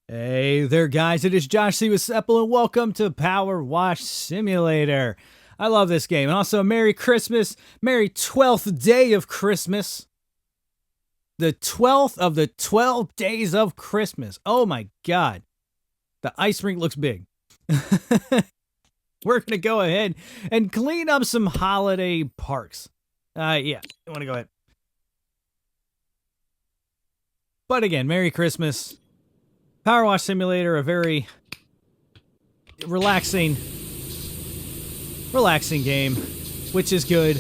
Hey there, guys. It is Josh Siwasepl, and welcome to Power Wash Simulator. I love this game. And also, Merry Christmas. Merry 12th day of Christmas. The 12th of the 12 days of Christmas. Oh my God. The ice rink looks big. We're going to go ahead and clean up some holiday parks. Yeah, I want to go ahead. But again, Merry Christmas. Power Wash Simulator, a very relaxing game, which is good,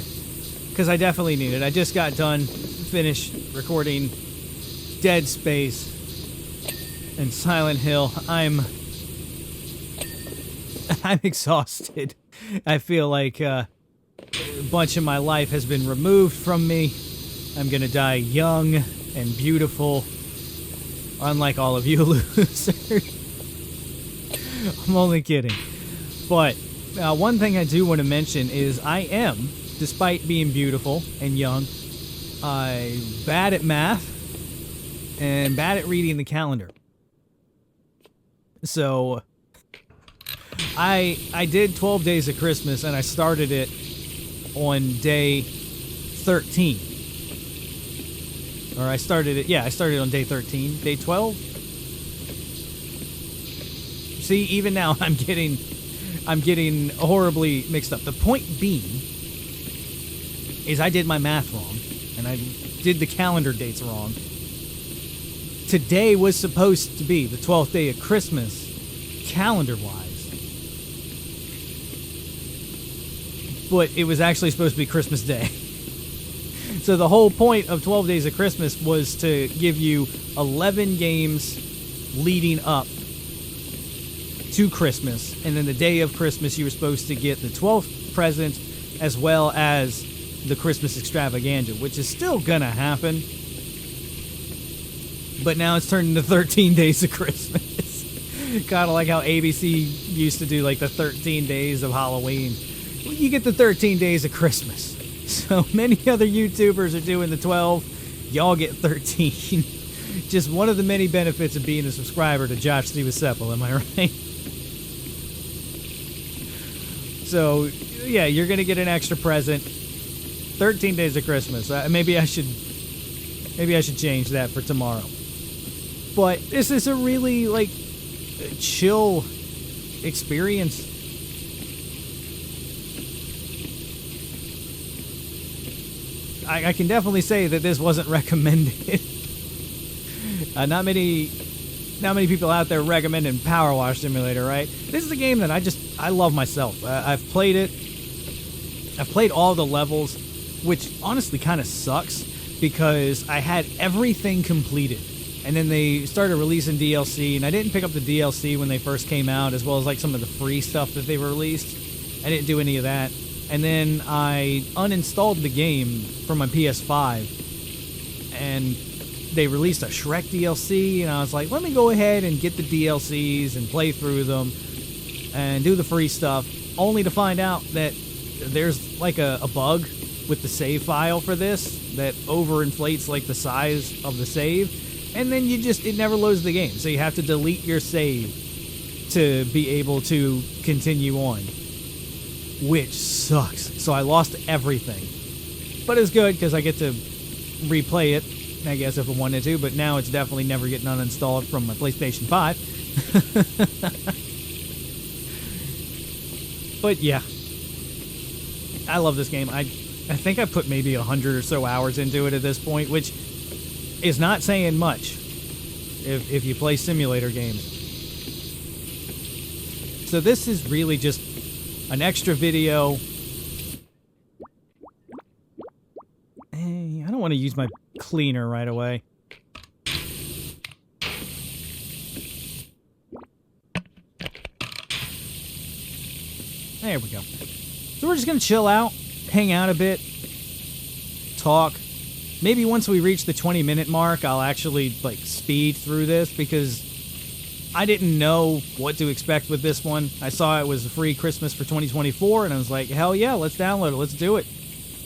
because I definitely need it. I just got done, finished recording Dead Space and Silent Hill. I'm exhausted. I feel like a bunch of my life has been removed from me. I'm gonna die young and beautiful. Unlike all of you losers. I'm only kidding. But one thing I do want to mention is I am, despite being beautiful and young, bad at math and bad at reading the calendar. So I did 12 Days of Christmas, and I started it on day 13. Or I started on day 13. Day 12? See, even now I'm getting horribly mixed up. The point being is I did my math wrong, and I did the calendar dates wrong. Today was supposed to be the 12th day of Christmas, calendar-wise. But it was actually supposed to be Christmas Day. So the whole point of 12 Days of Christmas was to give you 11 games leading up to Christmas. And then the day of Christmas, you were supposed to get the 12th present as well as the Christmas extravaganza, which is still going to happen. But now it's turned into 13 Days of Christmas. Kind of like how ABC used to do like the 13 days of Halloween. Well, you get the 13 days of Christmas. So many other YouTubers are doing the 12. Y'all get 13. Just one of the many benefits of being a subscriber to Josh Siwasepl, am I right? So, yeah, you're going to get an extra present. 13 Days of Christmas. Maybe I should change that for tomorrow. But this is a really, like, chill experience. I can definitely say that this wasn't recommended. Not many people out there recommending Power Wash Simulator, right? This is a game that I love myself. I've played it. I've played all the levels, which honestly kind of sucks because I had everything completed. And then they started releasing DLC, and I didn't pick up the DLC when they first came out, as well as like some of the free stuff that they released. I didn't do any of that. And then I uninstalled the game from my PS5, and they released a Shrek DLC, and I was like, let me go ahead and get the DLCs and play through them and do the free stuff, only to find out that there's like a bug with the save file for this that overinflates like the size of the save, and then it never loads the game, so you have to delete your save to be able to continue on. Which sucks. So I lost everything. But it's good because I get to replay it, I guess, if I wanted to. But now it's definitely never getting uninstalled from my PlayStation 5. But yeah. I love this game. I think I put maybe 100 or so hours into it at this point, which is not saying much if you play simulator games. So this is really just an extra video. Hey, I don't want to use my cleaner right away. There we go. So we're just going to chill out, hang out a bit, talk. Maybe once we reach the 20-minute mark, I'll actually like speed through this because I didn't know what to expect with this one. I saw it was a free Christmas for 2024, and I was like, hell yeah, let's download it. Let's do it.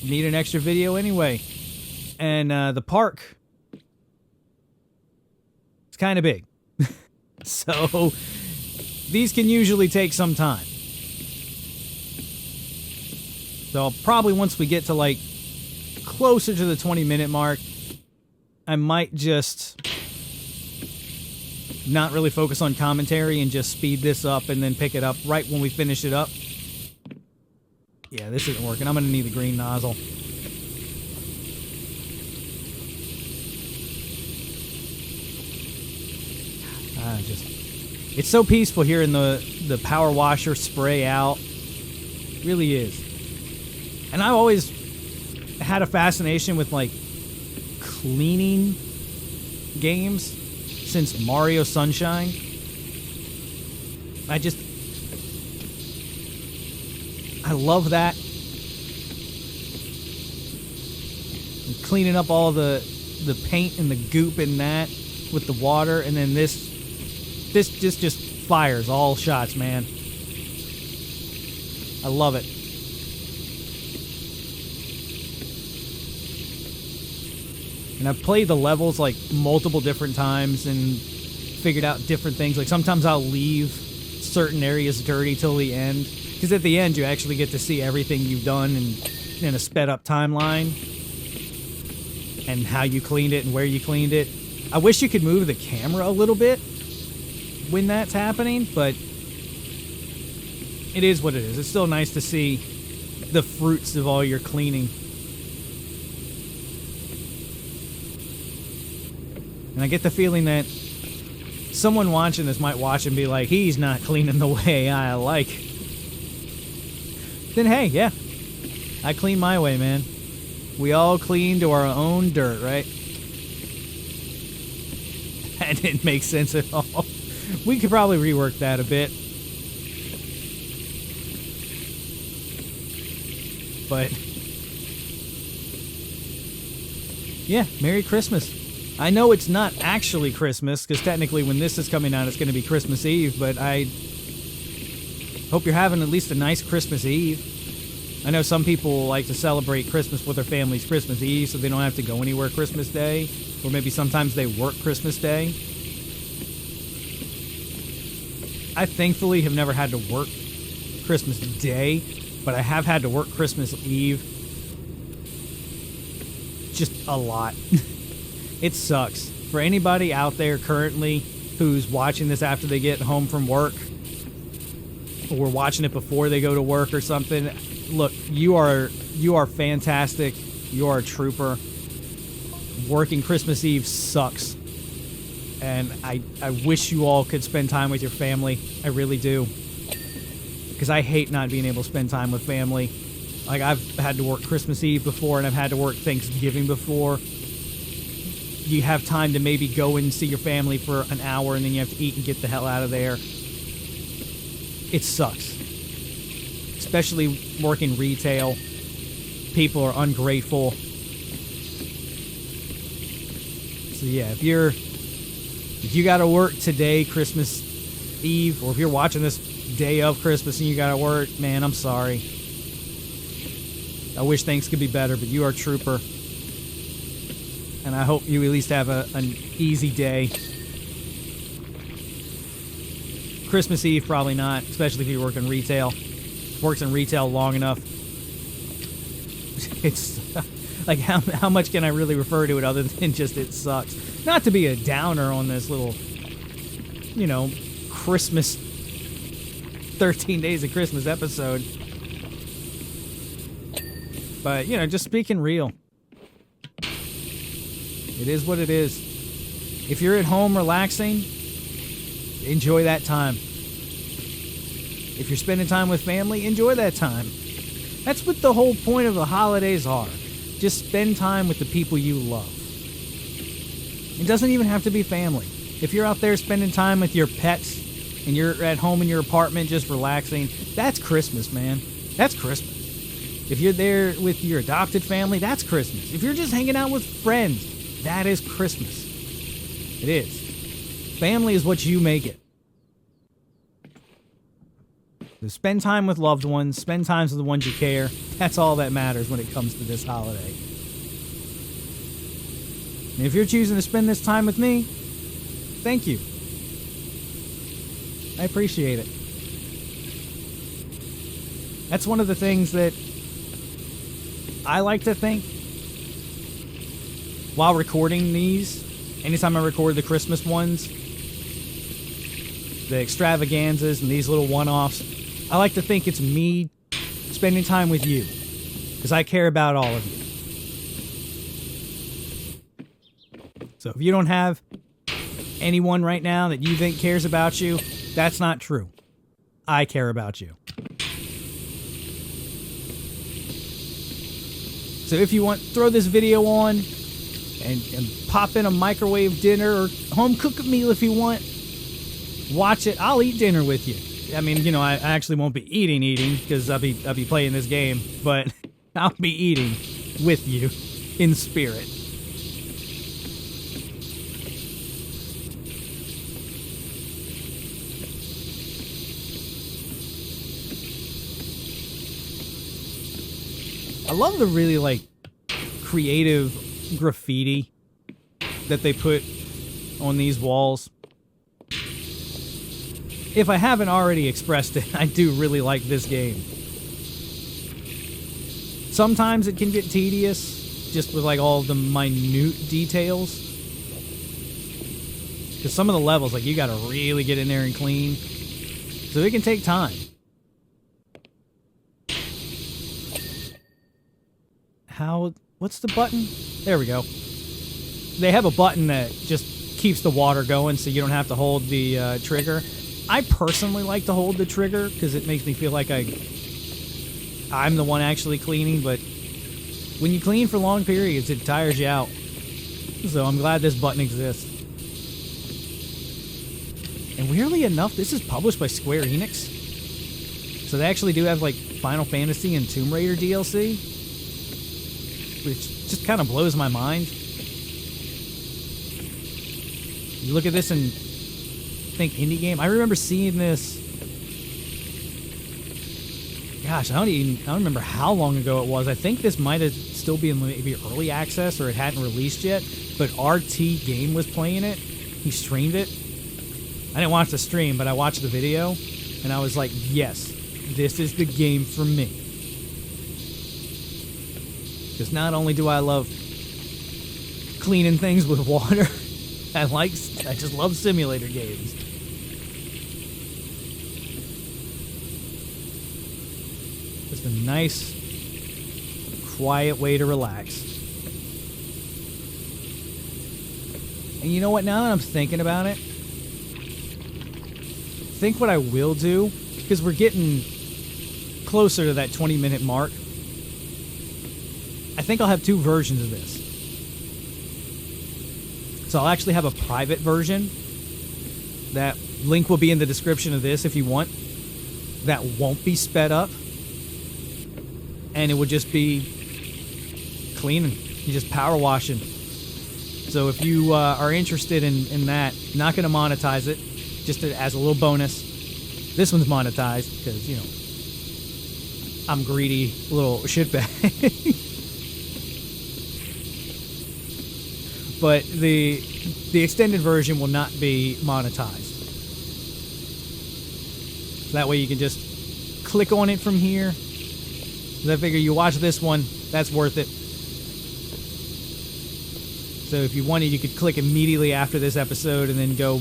Need an extra video anyway. And the park, it's kind of big. So these can usually take some time. So probably once we get to like closer to the 20-minute mark, I might just not really focus on commentary and just speed this up and then pick it up right when we finish it up. Yeah, this isn't working. I'm going to need the green nozzle. It's so peaceful here in the power washer spray out. It really is. And I've always had a fascination with like cleaning games since Mario Sunshine. I love that. And cleaning up all the paint and the goop in that with the water, and then this just fires all shots, man. I love it. And I've played the levels like multiple different times and figured out different things. Like sometimes I'll leave certain areas dirty till the end, because at the end you actually get to see everything you've done in a sped up timeline and how you cleaned it and where you cleaned it. I wish you could move the camera a little bit when that's happening, but it is what it is. It's still nice to see the fruits of all your cleaning. And I get the feeling that someone watching this might watch and be like, he's not cleaning the way I like. Then hey, yeah, I clean my way, man. We all clean to our own dirt, right? That didn't make sense at all. We could probably rework that a bit. But yeah, Merry Christmas. I know it's not actually Christmas, because technically when this is coming out, it's going to be Christmas Eve, but I hope you're having at least a nice Christmas Eve. I know some people like to celebrate Christmas with their families Christmas Eve, so they don't have to go anywhere Christmas Day, or maybe sometimes they work Christmas Day. I thankfully have never had to work Christmas Day, but I have had to work Christmas Eve. Just a lot. It sucks. For anybody out there currently who's watching this after they get home from work, or watching it before they go to work or something, look, you are fantastic. You are a trooper. Working Christmas Eve sucks. And I wish you all could spend time with your family. I really do. Because I hate not being able to spend time with family. Like, I've had to work Christmas Eve before, and I've had to work Thanksgiving before. You have time to maybe go and see your family for an hour, and then you have to eat and get the hell out of there. It sucks. Especially working retail. People are ungrateful. So yeah, if you gotta work today, Christmas Eve, or if you're watching this day of Christmas and you gotta work, man, I'm sorry. I wish things could be better, but you are a trooper. And I hope you at least have an easy day. Christmas Eve, probably not, especially if you work in retail. Works in retail long enough. It's like, how much can I really refer to it other than just it sucks? Not to be a downer on this little, Christmas, 13 Days of Christmas episode. But, just speaking real. It is what it is. If you're at home relaxing, enjoy that time. If you're spending time with family, enjoy that time. That's what the whole point of the holidays are. Just spend time with the people you love. It doesn't even have to be family. If you're out there spending time with your pets and you're at home in your apartment just relaxing, that's Christmas, man. That's Christmas. If you're there with your adopted family, that's Christmas. If you're just hanging out with friends, that is Christmas. It is. Family is what you make it. So spend time with loved ones. Spend time with the ones you care. That's all that matters when it comes to this holiday. And if you're choosing to spend this time with me, thank you. I appreciate it. That's one of the things that I like to think while recording these. Anytime I record the Christmas ones, the extravaganzas and these little one-offs, I like to think it's me spending time with you, because I care about all of you. So if you don't have anyone right now that you think cares about you, that's not true. I care about you. So if you want, throw this video on and pop in a microwave dinner or home cooked meal if you want. Watch it. I'll eat dinner with you. I mean, you know, I actually won't be eating because I'll be playing this game, but I'll be eating with you in spirit. I love the really, like, creative graffiti that they put on these walls. If I haven't already expressed it, I do really like this game. Sometimes it can get tedious, just with, like, all the minute details. Because some of the levels, like, you gotta really get in there and clean. So it can take time. What's the button? There we go. They have a button that just keeps the water going so you don't have to hold the trigger. I personally like to hold the trigger because it makes me feel like I'm the one actually cleaning, but when you clean for long periods, it tires you out. So I'm glad this button exists. And weirdly enough, this is published by Square Enix. So they actually do have, like, Final Fantasy and Tomb Raider DLC. Which just kind of blows my mind. You look at this and think indie game. I remember seeing this. Gosh, I don't remember how long ago it was. I think this might have still been maybe early access or it hadn't released yet. But RT Game was playing it. He streamed it. I didn't watch the stream, but I watched the video, and I was like, yes, this is the game for me. Because not only do I love cleaning things with water, I just love simulator games. Just a nice, quiet way to relax. And you know what, now that I'm thinking about it, I think what I will do, because we're getting closer to that 20-minute mark, I think I'll have two versions of this. So I'll actually have a private version. That link will be in the description of this if you want. That won't be sped up. And it would just be cleaning. You're just power washing. So if you are interested in that, not going to monetize it. Just as a little bonus. This one's monetized because, you know, I'm greedy little shitbag. But the extended version will not be monetized. So that way you can just click on it from here. I figure you watch this one, that's worth it. So if you wanted, you could click immediately after this episode and then go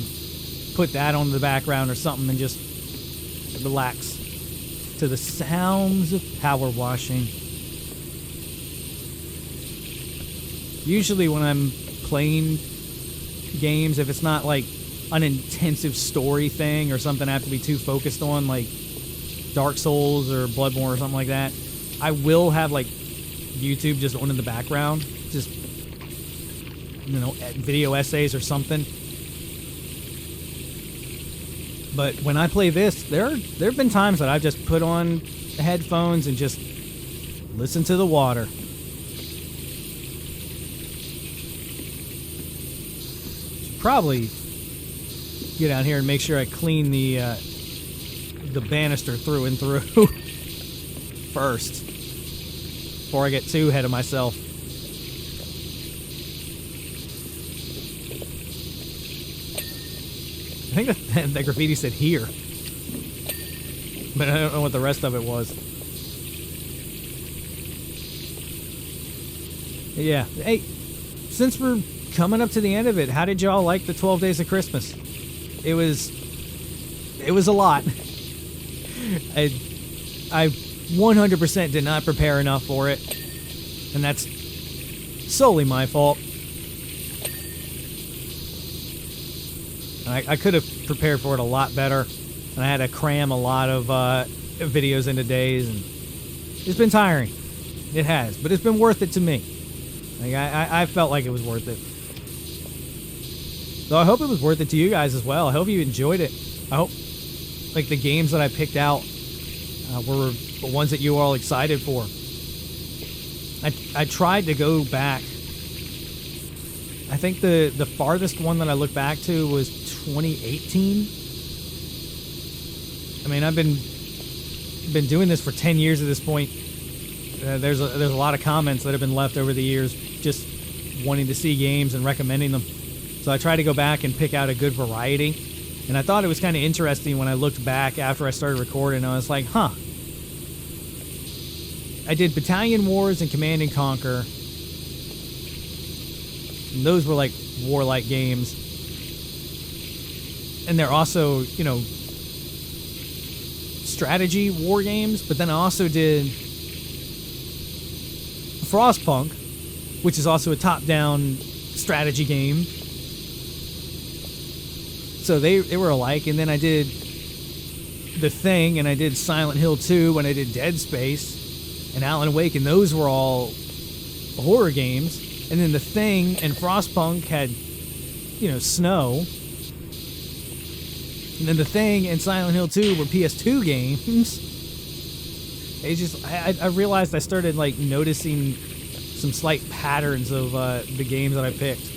put that on the background or something and just relax to the sounds of power washing. Usually when I'm playing games, if it's not like an intensive story thing or something I have to be too focused on, like Dark Souls or Bloodborne or something like that, I will have like YouTube just on in the background, just, you know, video essays or something. But when I play this, there have been times that I've just put on headphones and just listen to the water. Probably get out here and make sure I clean the banister through and through first before I get too ahead of myself. I think that graffiti said here. but I don't know what the rest of it was. Yeah. Hey, since we're coming up to the end of it, how did y'all like the 12 Days of Christmas? It was a lot. I 100% did not prepare enough for it, and that's solely my fault. I could have prepared for it a lot better, and I had to cram a lot of videos into days, and it's been tiring. It has, but it's been worth it to me. Like I felt like it was worth it. So I hope it was worth it to you guys as well. I hope you enjoyed it. I hope like the games that I picked out were the ones that you were all excited for. I tried to go back. I think the farthest one that I looked back to was 2018. I mean, I've been doing this for 10 years at this point. There's a lot of comments that have been left over the years just wanting to see games and recommending them. So I tried to go back and pick out a good variety. And I thought it was kind of interesting when I looked back after I started recording. I was like, huh. I did Battalion Wars and Command and Conquer. And those were like warlike games. And they're also, you know, strategy war games. But then I also did Frostpunk, which is also a top-down strategy game. So they were alike. And then I did The Thing, and I did Silent Hill 2, and I did Dead Space, and Alan Wake, and those were all horror games. And then The Thing and Frostpunk had, you know, snow. And then The Thing and Silent Hill 2 were PS2 games. It's just, I realized I started, like, noticing some slight patterns of the games that I picked.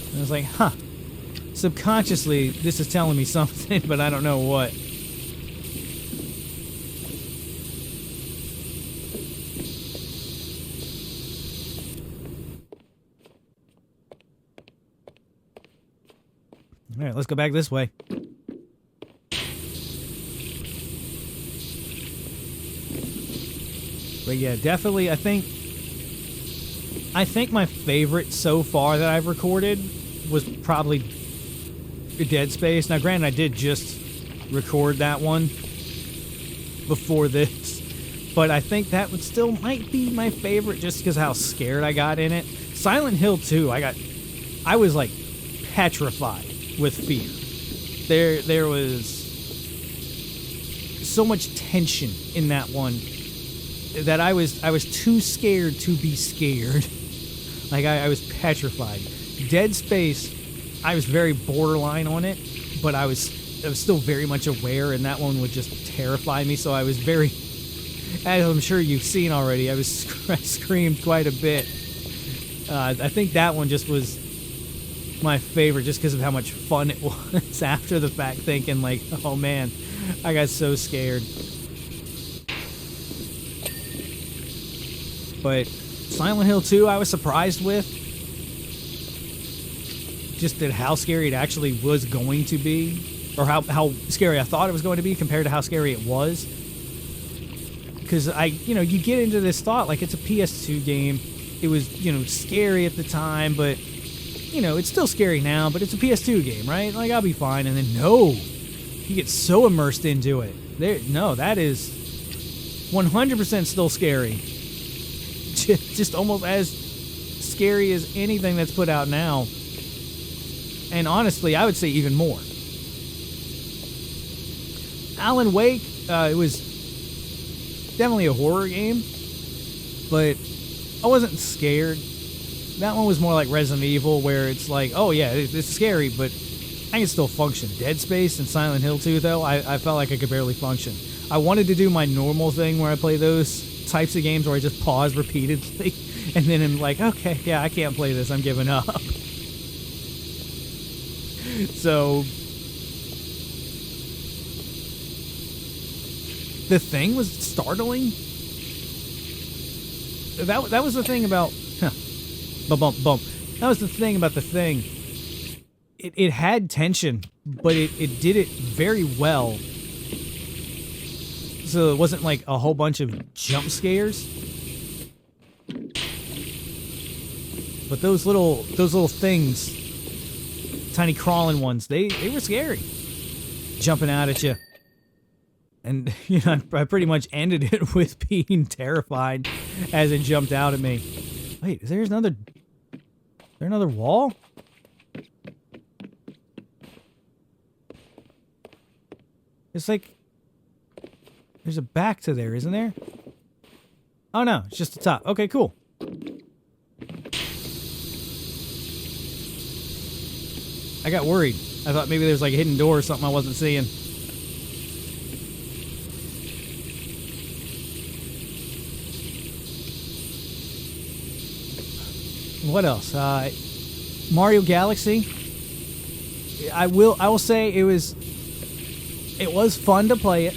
And I was like, huh. Subconsciously, this is telling me something, but I don't know what. All right, let's go back this way. But yeah, definitely, I think my favorite so far that I've recorded was probably Dead Space. Now, granted, I did just record that one before this, but I think that would still might be my favorite just because of how scared I got in it. Silent Hill 2, I was like petrified with fear. There was so much tension in that one that I was too scared to be scared. Like I was petrified. Dead Space, I was very borderline on it, but I was still very much aware, and that one would just terrify me. So I was very, as I'm sure you've seen already, I screamed quite a bit. I think that one just was my favorite just because of how much fun it was after the fact, thinking like, oh man, I got so scared. But Silent Hill 2, I was surprised with. Just at how scary it actually was going to be, or how scary I thought it was going to be compared to how scary it was. Because you get into this thought like it's a PS2 game. It was, scary at the time, but it's still scary now. But it's a PS2 game, right? Like I'll be fine. And then no, you get so immersed into it. That is 100% still scary. Just almost as scary as anything that's put out now. And honestly, I would say even more. Alan Wake, it was definitely a horror game, but I wasn't scared. That one was more like Resident Evil, where it's like, oh yeah, it's scary, but I can still function. Dead Space and Silent Hill 2, though, I felt like I could barely function. I wanted to do my normal thing where I play those types of games where I just pause repeatedly, and then I'm like, okay, yeah, I can't play this, I'm giving up. So, The Thing was startling. That was the thing about... Bump. That was the thing about The Thing. It had tension, but it did it very well so it wasn't like a whole bunch of jump scares. But those little things, tiny crawling ones, they were scary. Jumping out at you. And, you know, I pretty much ended it with being terrified as it jumped out at me. Wait, is there another wall? It's like there's a back to there, isn't there? Oh no, it's just the top. Okay, cool. I got worried. I thought maybe there's like a hidden door or something I wasn't seeing. What else? Mario Galaxy. I will say it was fun to play it.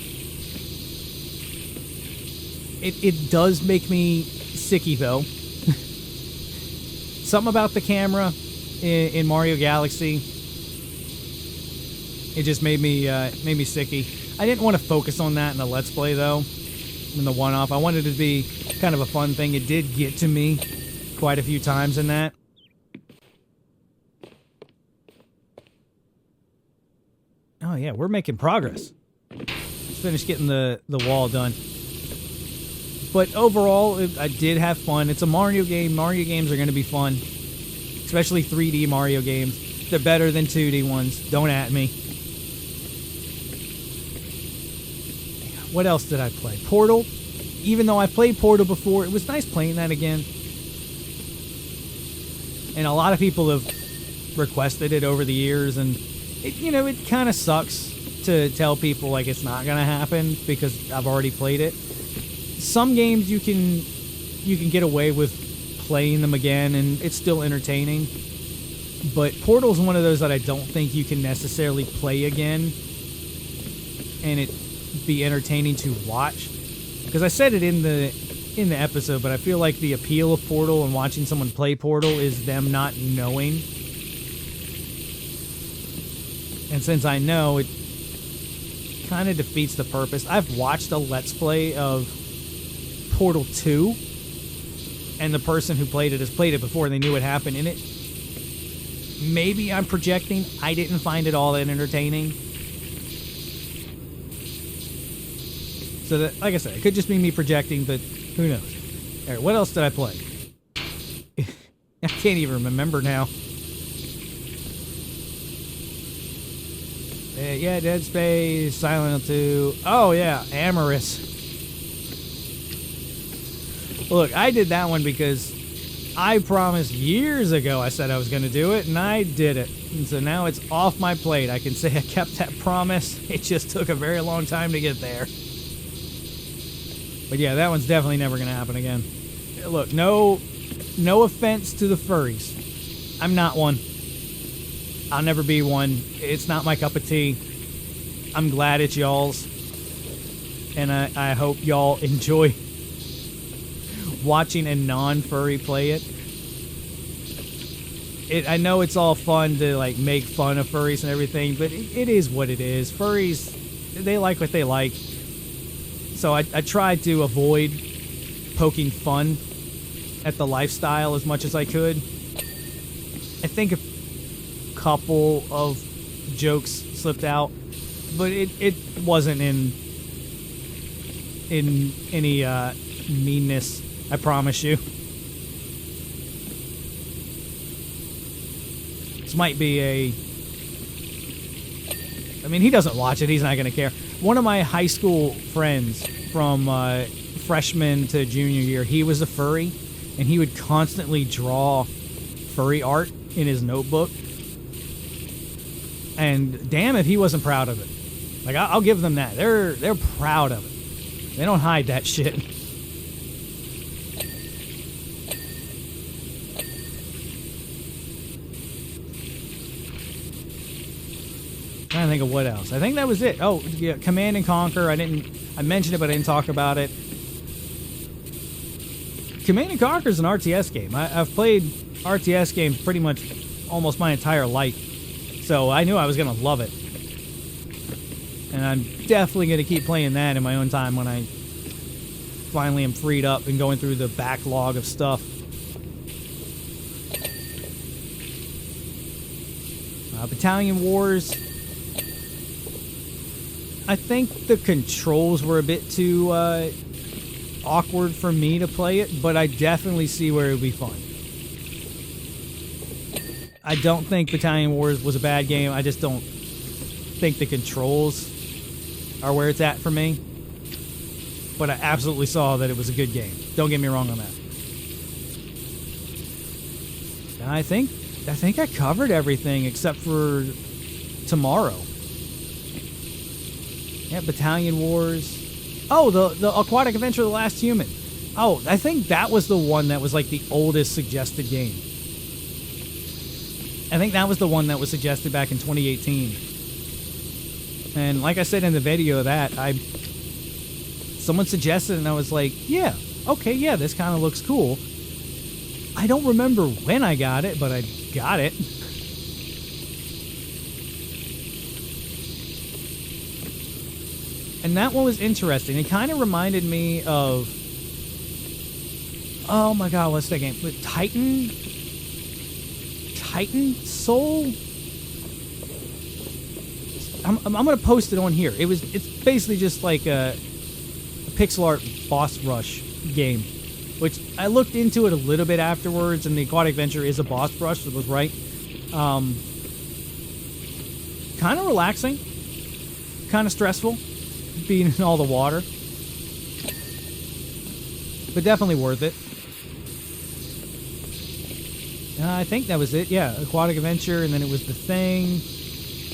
It does make me sicky though. Something about the camera in Mario Galaxy. It just made me sicky. I didn't want to focus on that in the Let's Play though. In the one-off, I wanted it to be kind of a fun thing. It did get to me quite a few times in that. Oh yeah, we're making progress. Let's finish getting the wall done. But overall, I did have fun. It's a Mario game. Mario games are going to be fun. Especially 3D Mario games. They're better than 2D ones. Don't at me. What else did I play? Portal. Even though I played Portal before, it was nice playing that again. And a lot of people have requested it over the years, and it kind of sucks to tell people like it's not gonna happen because I've already played it. Some games you can get away with playing them again, and it's still entertaining. But Portal's one of those that I don't think you can necessarily play again, and it be entertaining to watch. Because I said it in the episode, but I feel like the appeal of Portal and watching someone play Portal is them not knowing. And since I know, it kind of defeats the purpose. I've watched a Let's Play of Portal 2, and the person who played it has played it before and they knew what happened in it. Maybe I'm projecting. I didn't find it all that entertaining. So that, like I said, it could just be me projecting, but who knows? All right, what else did I play? I can't even remember now. Yeah, Dead Space, Silent Hill 2. Oh, yeah, Amorous. Look, I did that one because I promised years ago I said I was going to do it, and I did it. And so now it's off my plate. I can say I kept that promise. It just took a very long time to get there. But yeah, that one's definitely never going to happen again. Look, no offense to the furries. I'm not one. I'll never be one. It's not my cup of tea. I'm glad it's y'all's. And I hope y'all enjoy watching a non-furry play it. I know it's all fun to like make fun of furries and everything, but it is what it is. Furries, they like what they like. So I tried to avoid poking fun at the lifestyle as much as I could. I think a couple of jokes slipped out, but it wasn't in any meanness, I promise you. This might be I mean, he doesn't watch it, he's not gonna care. One of my high school friends from freshman to junior year, he was a furry, and he would constantly draw furry art in his notebook. And damn if he wasn't proud of it. Like, I'll give them that. They're proud of it. They don't hide that shit. Trying to think of what else. I think that was it. Oh, yeah, Command and Conquer. I mentioned it, but I didn't talk about it. Command and Conquer is an RTS game. I've played RTS games pretty much almost my entire life, so I knew I was gonna love it. And I'm definitely going to keep playing that in my own time when I finally am freed up and going through the backlog of stuff. Battalion Wars. I think the controls were a bit too awkward for me to play it, but I definitely see where it would be fun. I don't think Battalion Wars was a bad game. I just don't think the controls are where it's at for me. But I absolutely saw that it was a good game. Don't get me wrong on that. And I think I covered everything except for tomorrow. Yeah, Battalion Wars. Oh, the Aquatic Adventure of the Last Human. Oh, I think that was the one that was like the oldest suggested game. I think that was the one that was suggested back in 2018. And like I said in the video of that, someone suggested it and I was like, yeah, okay, yeah, this kind of looks cool. I don't remember when I got it, but I got it. And that one was interesting. It kind of reminded me of... Oh my god, what's that game? Titan Soul? I'm going to post it on here. It's basically just like a pixel art boss rush game, which I looked into it a little bit afterwards, and the Aquatic Adventure is a boss rush, so it was right. Kind of relaxing, kind of stressful, being in all the water, but definitely worth it. I think that was it. Yeah, Aquatic Adventure, and then it was The Thing,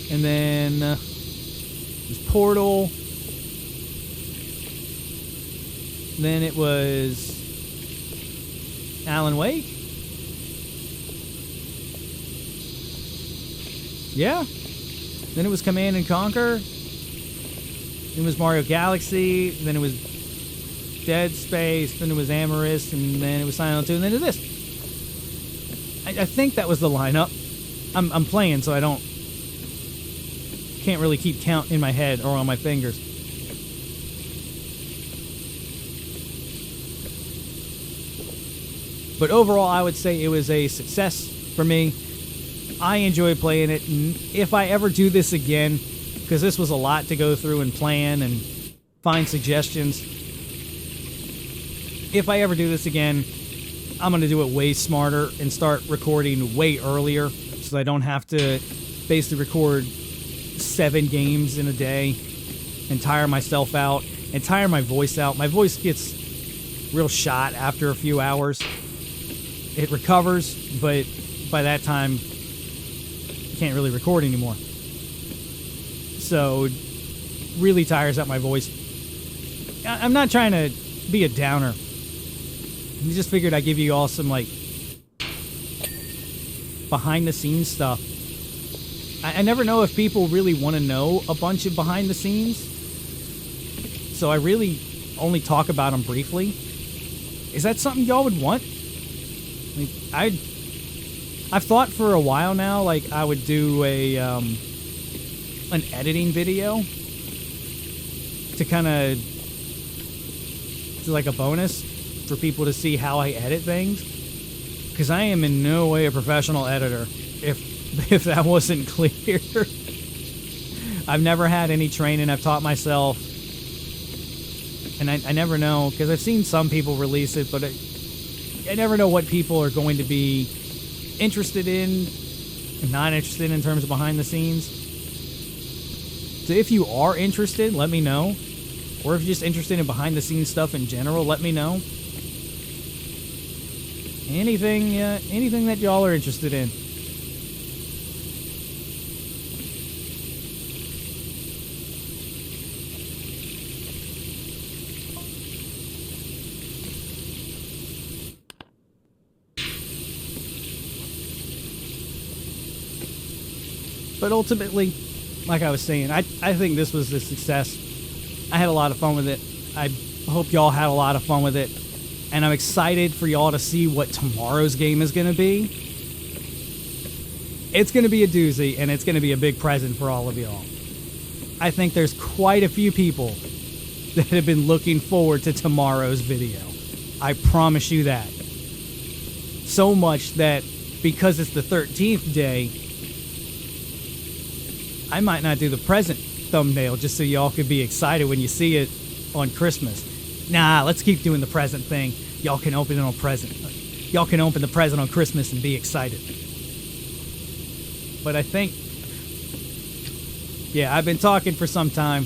and then it was Portal. Then it was Alan Wake. Yeah. Then it was Command and Conquer. Then it was Mario Galaxy. Then it was Dead Space. Then it was Amorous. And then it was Silent 2. And then it this. I think that was the lineup. I'm playing, so I can't really keep count in my head or on my fingers. But overall, I would say it was a success for me. I enjoyed playing it. And if I ever do this again, because this was a lot to go through and plan and find suggestions, if I ever do this again, I'm going to do it way smarter and start recording way earlier so I don't have to basically record 7 games in a day and tire myself out and tire my voice out. My voice gets real shot after a few hours. It recovers, but by that time, I can't really record anymore. So, it really tires out my voice. I'm not trying to be a downer. I just figured I'd give you all some, like, behind-the-scenes stuff. I never know if people really want to know a bunch of behind-the-scenes. So I really only talk about them briefly. Is that something y'all would want? Like, I've thought for a while now, like, I would do an editing video to kind of do like a bonus for people to see how I edit things, because I am in no way a professional editor, if that wasn't clear. I've never had any training. I've taught myself, and I never know, because I've seen some people release it, but I never know what people are going to be interested in and not interested in terms of behind the scenes. So if you are interested, let me know. Or if you're just interested in behind the scenes stuff in general, let me know. Anything that y'all are interested in. But ultimately, like I was saying, I think this was a success. I had a lot of fun with it. I hope y'all had a lot of fun with it. And I'm excited for y'all to see what tomorrow's game is going to be. It's going to be a doozy, and it's going to be a big present for all of y'all. I think there's quite a few people that have been looking forward to tomorrow's video. I promise you that. So much that because it's the 13th day, I might not do the present thumbnail just so y'all could be excited when you see it on Christmas. Nah, let's keep doing the present thing. Y'all can open it on present. Y'all can open the present on Christmas and be excited. But I think, yeah, I've been talking for some time.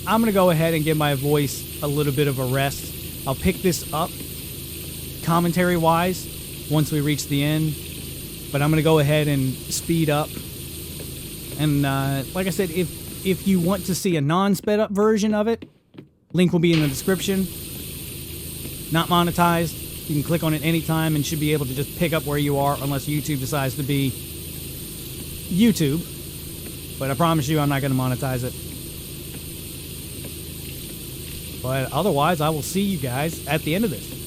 I'm going to go ahead and give my voice a little bit of a rest. I'll pick this up commentary-wise once we reach the end. But I'm going to go ahead and speed up. And like I said, if you want to see a non-sped up version of it, link will be in the description. Not monetized. You can click on it anytime and should be able to just pick up where you are unless YouTube decides to be YouTube. But I promise you I'm not going to monetize it. But otherwise, I will see you guys at the end of this.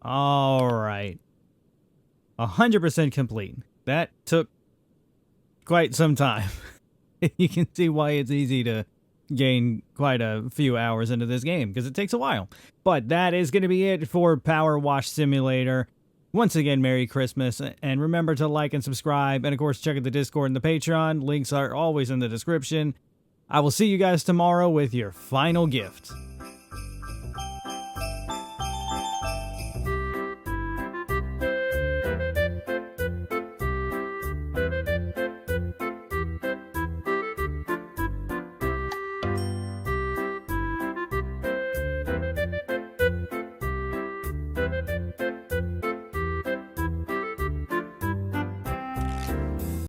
All right. 100% complete. That took quite some time. You can see why it's easy to gain quite a few hours into this game, because it takes a while. But that is going to be it for Power Wash Simulator. Once again, Merry Christmas, and remember to like and subscribe, and of course check out the Discord and the Patreon. Links are always in the description. I will see you guys tomorrow with your final gift.